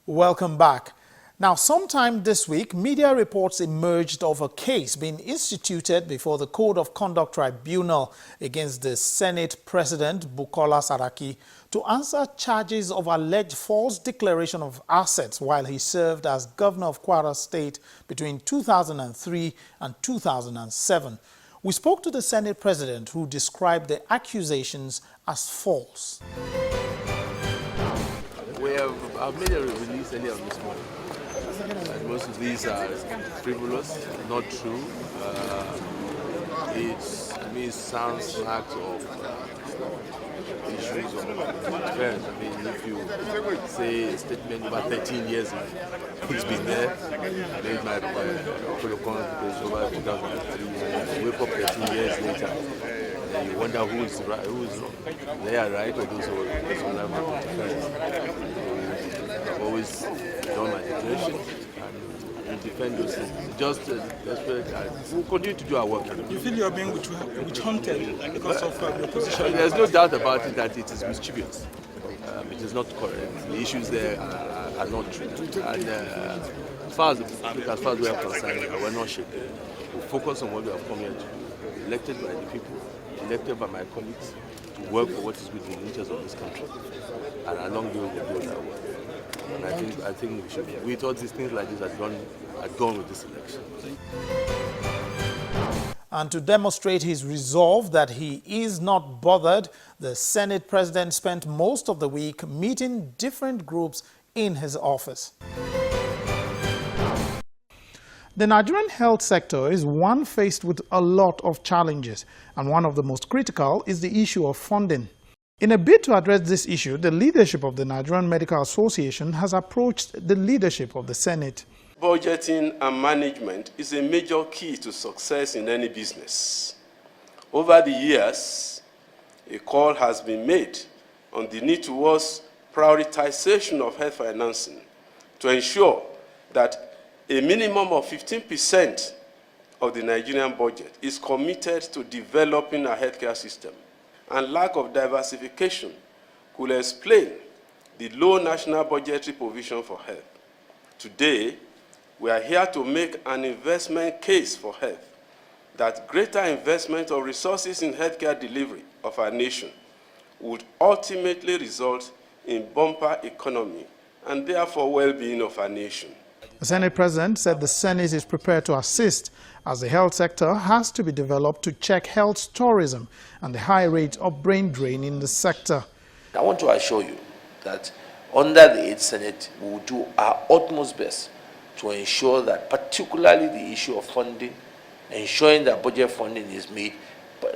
Welcome back. Now, sometime this week, media reports emerged of a case being instituted before the Code of Conduct Tribunal against the Senate President Bukola Saraki to answer charges of alleged false declaration of assets while he served as governor of Kwara State between 2003 and 2007. We spoke to the Senate President, who described the accusations as false. I've made a release earlier this morning. And most of these are frivolous, not true. To me, it sounds like issues of defense. I mean, if you say a statement about 13 years now, it's been there. I made my protocol over 2003. You wake up 13 years later, and you wonder who is right, who is wrong. They are right, or those who are not defense. I've always done my declaration and defend those things. Just we'll continue to do our work. You feel you're being witch-hunted because of your position? There's no doubt about it that it is mischievous. It is not correct. The issues there are not true. And as far as we are concerned, we're not shaking. We focus on what we have come here to do. Elected by the people, elected by my colleagues, to work for what is good in the interests of this country. And along the way, we'll do that work. And I think we should be. We thought these things like this are done with this election. And to demonstrate his resolve that he is not bothered, the Senate President spent most of the week meeting different groups in his office. The Nigerian health sector is one faced with a lot of challenges, and one of the most critical is the issue of funding. In a bid to address this issue, the leadership of the Nigerian Medical Association has approached the leadership of the Senate. Budgeting and management is a major key to success in any business. Over the years, a call has been made on the need towards prioritization of health financing to ensure that a minimum of 15% of the Nigerian budget is committed to developing a healthcare system. And lack of diversification could explain the low national budgetary provision for health. Today, we are here to make an investment case for health, that greater investment of resources in healthcare delivery of our nation would ultimately result in bumper economy and therefore well-being of our nation. The Senate President said the Senate is prepared to assist, as the health sector has to be developed to check health tourism and the high rate of brain drain in the sector. I want to assure you that under the 8th Senate, we will do our utmost best to ensure that, particularly the issue of funding, ensuring that budget funding is made,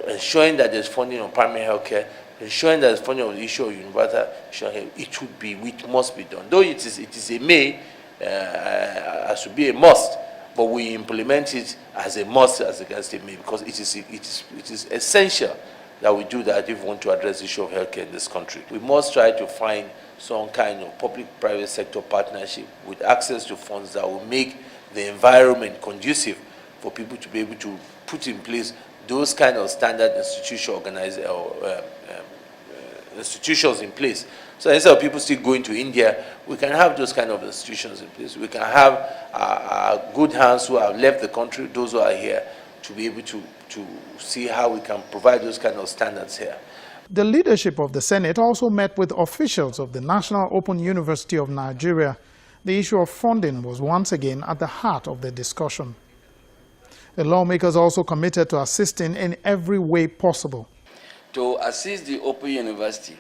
ensuring that there's funding on primary health care, ensuring that there's funding on the issue of universal health, it must be done. Though it is a may, as to be a must, but we implement it as a must as against a may, because it is essential that we do that if we want to address the issue of healthcare in this country. We must try to find some kind of public-private sector partnership with access to funds that will make the environment conducive for people to be able to put in place those kind of standard institutions in place. So instead of people still going to India, we can have those kind of institutions in place. We can have good hands who have left the country, those who are here, to be able to see how we can provide those kind of standards here. The leadership of the Senate also met with officials of the National Open University of Nigeria. The issue of funding was once again at the heart of the discussion. The lawmakers also committed to assisting in every way possible. To assist the Open University,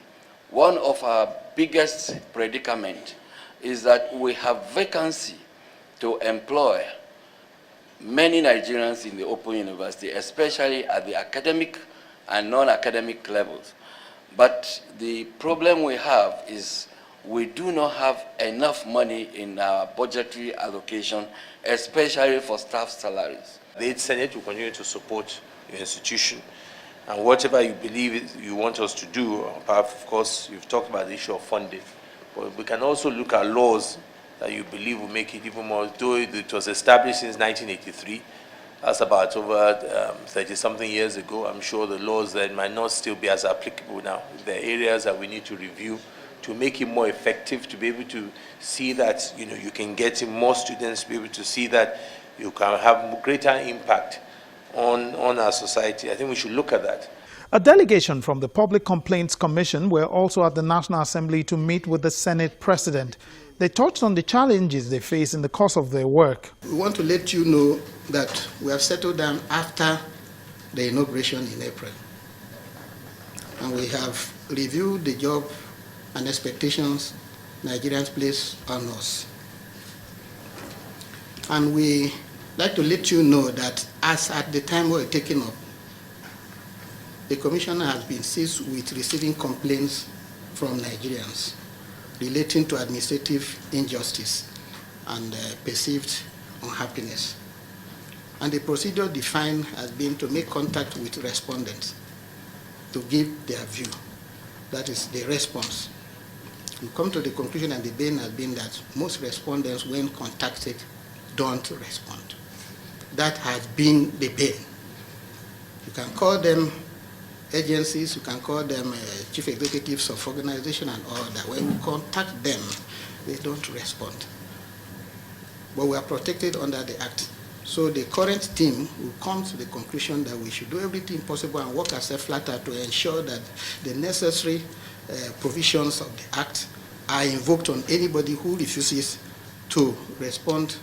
one of our biggest predicament is that we have vacancy to employ many Nigerians in the Open University, especially at the academic and non-academic levels. But the problem we have is we do not have enough money in our budgetary allocation, especially for staff salaries. The 8th Senate will continue to support your institution, and whatever you believe you want us to do. Of course, you've talked about the issue of funding, but we can also look at laws that you believe will make it even more. Though it was established since 1983, that's about over 30-something years ago. I'm sure the laws then might not still be as applicable now. There are areas that we need to review to make it more effective, to be able to see that you can get in more students, to be able to see that you can have greater impact on our society. I think we should look at that. A delegation from the Public Complaints Commission were also at the National Assembly to meet with the Senate President. They touched on the challenges they face in the course of their work. We want to let you know that we have settled down after the inauguration in April. And we have reviewed the job and expectations Nigerians place on us. And we like to let you know that as at the time we were taking up, the Commissioner has been seized with receiving complaints from Nigerians relating to administrative injustice and perceived unhappiness. And the procedure defined has been to make contact with respondents to give their view. That is the response. We come to the conclusion, and the bane has been that most respondents, when contacted, don't respond. That has been the bane. You can call them agencies, you can call them chief executives of organization and all that. When we contact them, they don't respond. But we are protected under the Act. So the current team will come to the conclusion that we should do everything possible and work as a flatter to ensure that the necessary provisions of the Act are invoked on anybody who refuses to respond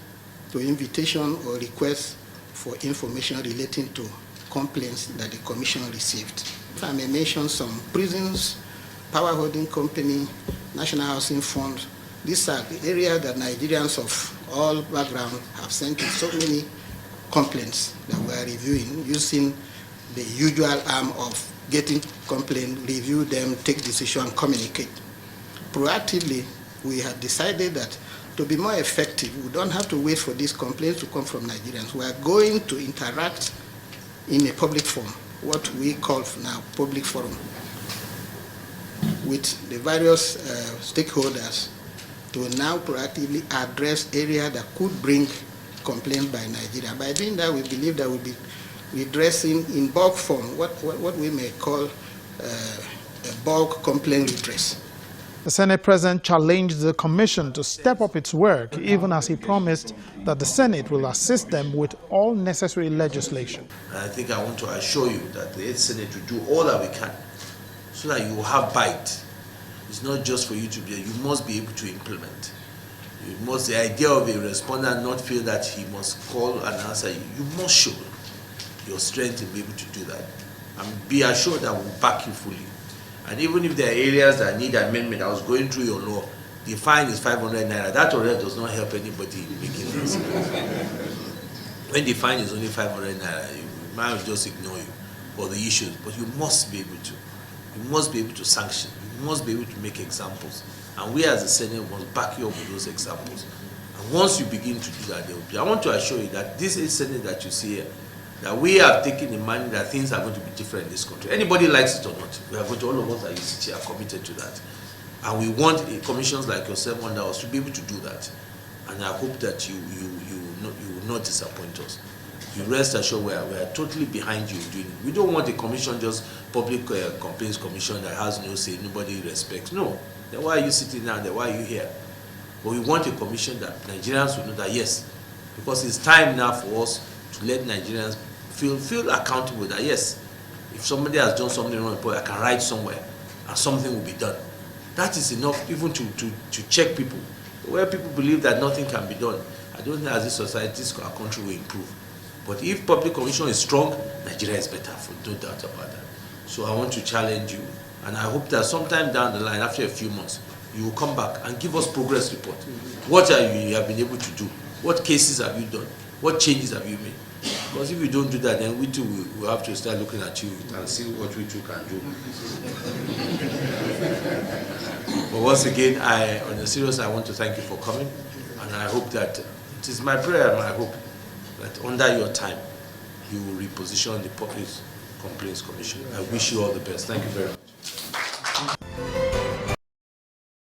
to invitation or requests for information relating to complaints that the Commission received. If I may mention some prisons, power holding company, National Housing Fund, these are the areas that Nigerians of all backgrounds have sent in so many complaints that we are reviewing using the usual arm of getting complaint, review them, take decision, communicate. Proactively, we have decided that to be more effective, we don't have to wait for these complaints to come from Nigerians. We are going to interact in a public forum, what we call now public forum, with the various stakeholders to now proactively address areas that could bring complaints by Nigeria. By doing that, we believe that we'll be redressing in bulk form what we may call a bulk complaint redress. The Senate President challenged the Commission to step up its work, even as he promised that the Senate will assist them with all necessary legislation. And I think I want to assure you that the Senate will do all that we can so that you will have bite. It's not just for you to be there, you must be able to implement. The idea of a respondent not feel that he must call and answer you. You must show your strength to be able to do that. And be assured that we'll back you fully. And even if there are areas that need amendment, I was going through your law, the fine is 500 naira. That already does not help anybody making this. When the fine is only 500 naira, you might just ignore you for the issues. But you must be able to. You must be able to sanction. You must be able to make examples. And we as the Senate must back you up with those examples. And once you begin to do that, there will be. I want to assure you that this is Senate that you see here, that we have taken in mind that things are going to be different in this country. Anybody likes it or not, we are going to, all of us that you sit here are committed to that. And we want commissions like yourself under us to be able to do that. And I hope that you will not disappoint us. You rest assured we are totally behind you doing it. We don't want a commission, just public complaints commission that has no say, nobody respects. No. Then why are you sitting down there? Why are you here? But we want a commission that Nigerians will know that yes, because it's time now for us to let Nigerians feel accountable that yes, if somebody has done something wrong, I can write somewhere and something will be done. That is enough even to check people. Where people believe that nothing can be done, I don't think as a society, our country will improve. But if public commission is strong, Nigeria is better, for no doubt about that. So I want to challenge you, and I hope that sometime down the line, after a few months, you will come back and give us progress report. What you have been able to do? What cases have you done? What changes have you made? Because if you don't do that, then we too will have to start looking at you and see what we too can do. But once again, on a serious, I want to thank you for coming, and I hope that it is my prayer and my hope that under your time, you will reposition the Public Complaints Commission. I wish you all the best. Thank you very much.